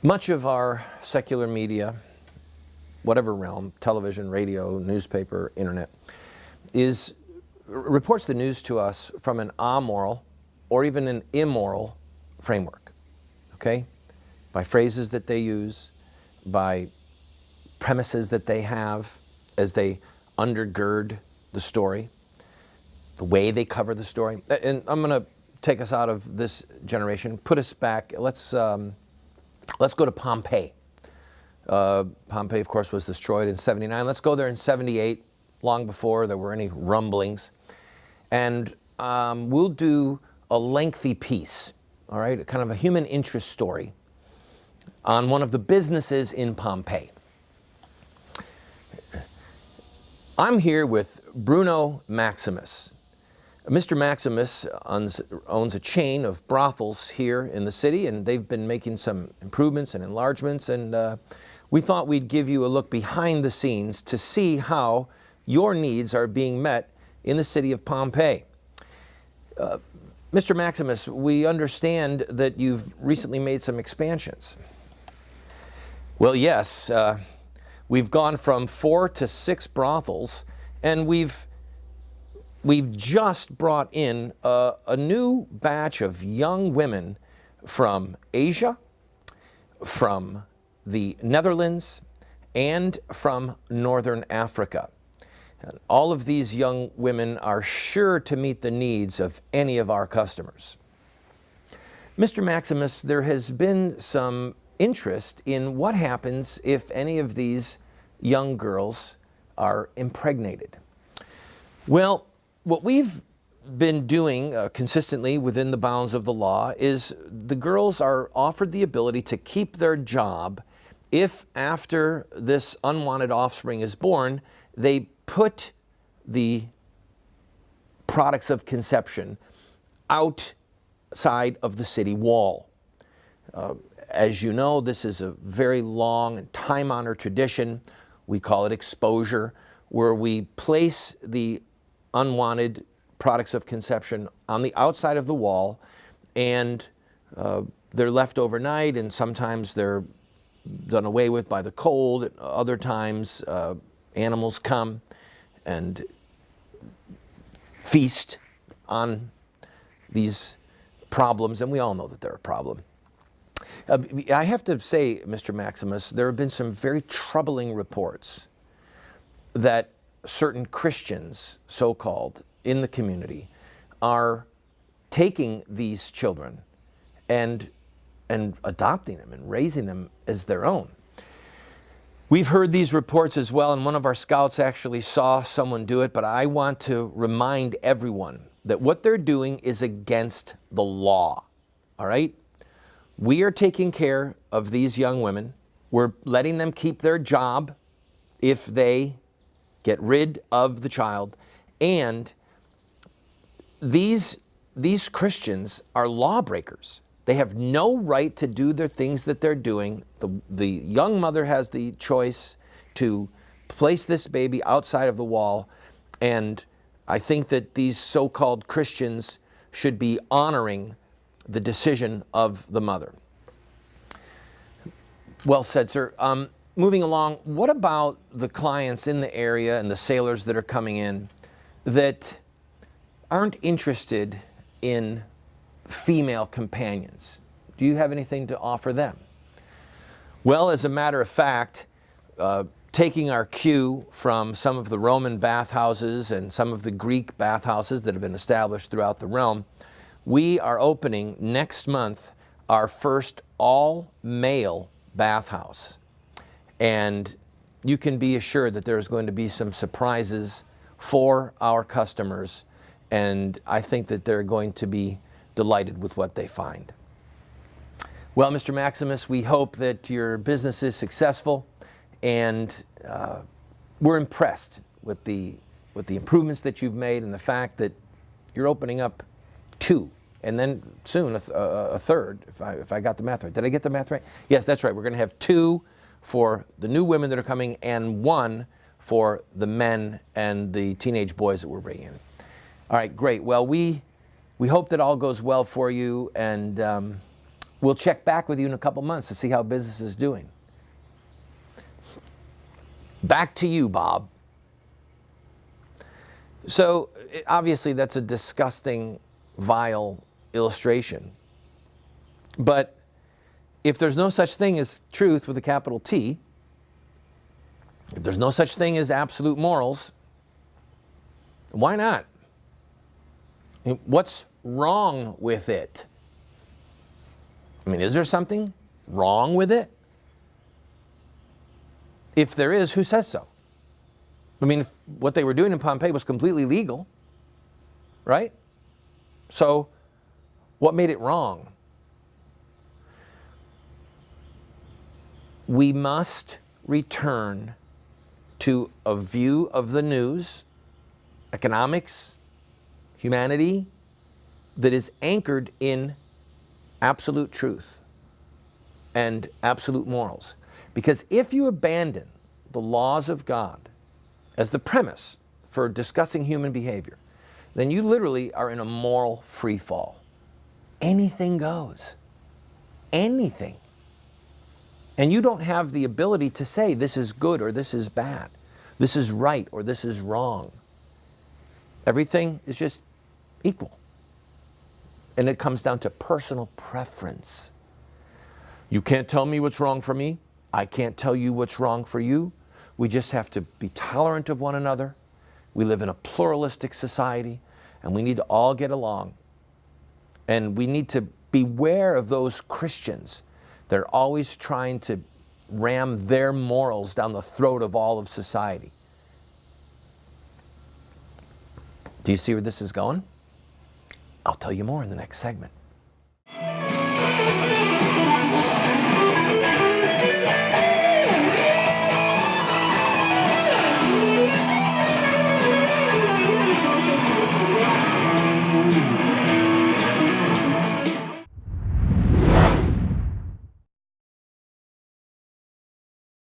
Much of our secular media, whatever realm, television, radio, newspaper, internet, reports the news to us from an amoral or even an immoral framework, okay? By phrases that they use, by premises that they have as they undergird the story, the way they cover the story. And I'm going to take us out of this generation, put us back. Let's go to Pompeii. Pompeii, of course, was destroyed in 79. Let's go there in 78, long before there were any rumblings. And we'll do a lengthy piece, all right, kind of a human interest story on one of the businesses in Pompeii. I'm here with Bruno Maximus. Mr. Maximus owns a chain of brothels here in the city, and they've been making some improvements and enlargements, and we thought we'd give you a look behind the scenes to see how your needs are being met in the city of Pompeii. Mr. Maximus, we understand that you've recently made some expansions. Well, yes, we've gone from 4 to 6 brothels, and we've just brought in a new batch of young women from Asia, from the Netherlands, and from Northern Africa. And all of these young women are sure to meet the needs of any of our customers. Mr. Maximus, there has been some interest in what happens if any of these young girls are impregnated. Well, what we've been doing consistently within the bounds of the law is the girls are offered the ability to keep their job if after this unwanted offspring is born, they put the products of conception outside of the city wall. As you know, this is a very long and time-honored tradition. We call it exposure, where we place the unwanted products of conception on the outside of the wall, and they're left overnight, and sometimes they're done away with by the cold. Other times animals come and feast on these problems, and we all know that they're a problem. I have to say, Mr. Maximus, there have been some very troubling reports that certain Christians, so-called, in the community are taking these children and adopting them and raising them as their own. We've heard these reports as well, and one of our scouts actually saw someone do it, but I want to remind everyone that what they're doing is against the law, all right? We are taking care of these young women. We're letting them keep their job if they get rid of the child, and these Christians are lawbreakers. They have no right to do the things that they're doing. The young mother has the choice to place this baby outside of the wall, and I think that these so-called Christians should be honoring the decision of the mother. Well said, sir. Moving along, what about the clients in the area and the sailors that are coming in that aren't interested in female companions? Do you have anything to offer them? Well, as a matter of fact, taking our cue from some of the Roman bathhouses and some of the Greek bathhouses that have been established throughout the realm, we are opening next month our first all-male bathhouse. And you can be assured that there's going to be some surprises for our customers, and I think that they're going to be delighted with what they find. Well, Mr. Maximus, we hope that your business is successful, and we're impressed with the improvements that you've made and the fact that you're opening up 2, and then soon a 3rd, if I got the math right. Did I get the math right? Yes, that's right. We're going to have 2 for the new women that are coming and 1 for the men and the teenage boys that we're bringing in. All right, great. Well, we hope that all goes well for you, and We'll check back with you in a couple months to see how business is doing. Back to you, Bob. So obviously that's a disgusting, vile illustration. But if there's no such thing as truth with a capital T, if there's no such thing as absolute morals, why not? What's wrong with it? I mean, is there something wrong with it? If there is, who says so? I mean, if what they were doing in Pompeii was completely legal, right? So, what made it wrong? We must return to a view of the news, economics, humanity, that is anchored in absolute truth and absolute morals. Because if you abandon the laws of God as the premise for discussing human behavior, then you literally are in a moral free fall. Anything goes. Anything. And you don't have the ability to say this is good or this is bad, this is right or this is wrong. Everything is just equal. And it comes down to personal preference. You can't tell me what's wrong for me. I can't tell you what's wrong for you. We just have to be tolerant of one another. We live in a pluralistic society, and we need to all get along. And we need to beware of those Christians that are always trying to ram their morals down the throat of all of society. Do you see where this is going? I'll tell you more in the next segment.